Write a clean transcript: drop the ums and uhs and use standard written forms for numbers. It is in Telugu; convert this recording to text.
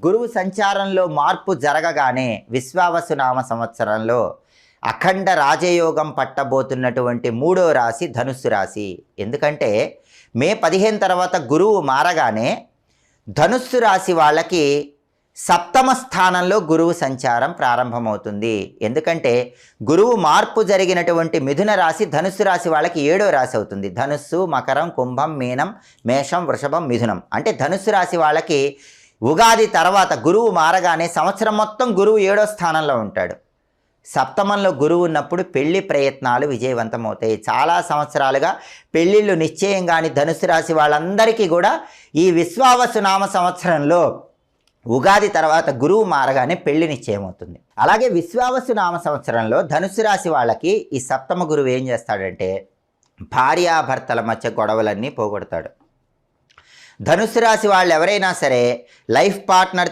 గురువు సంచారంలో మార్పు జరగగానే విశ్వావసు నామ సంవత్సరంలో అఖండ రాజయోగం పట్టబోతున్నటువంటి 3వ రాశి ధనుస్సు రాశి. ఎందుకంటే మే 15 తర్వాత గురువు మారగానే ధనుస్సు రాశి వాళ్ళకి 7వ స్థానంలో గురువు సంచారం ప్రారంభమవుతుంది. ఎందుకంటే గురువు మార్పు జరిగినటువంటి మిథున రాశి ధనుస్సు రాశి వాళ్ళకి 7వ రాశి అవుతుంది. ధనుస్సు, మకరం, కుంభం, మీనం, మేషం, వృషభం, మిథునం. అంటే ధనుస్సు రాశి వాళ్ళకి ఉగాది తర్వాత గురువు మారగానే సంవత్సరం మొత్తం గురువు 7వ స్థానంలో ఉంటాడు. సప్తమంలో గురువు ఉన్నప్పుడు పెళ్లి ప్రయత్నాలు విజయవంతమవుతాయి. చాలా సంవత్సరాలుగా పెళ్ళిళ్ళు నిశ్చయం కాని ధనుసు రాశి వాళ్ళందరికీ కూడా ఈ విశ్వావసు నామ సంవత్సరంలో ఉగాది తర్వాత గురువు మారగానే పెళ్లి నిశ్చయం అవుతుంది. అలాగే విశ్వావసు నామ సంవత్సరంలో ధనుసు రాశి వాళ్ళకి ఈ సప్తమ గురువు ఏం చేస్తాడంటే భార్యాభర్తల మధ్య గొడవలన్నీ పోగొడతాడు. ధనుసు రాశి వాళ్ళు ఎవరైనా సరే లైఫ్ పార్ట్నర్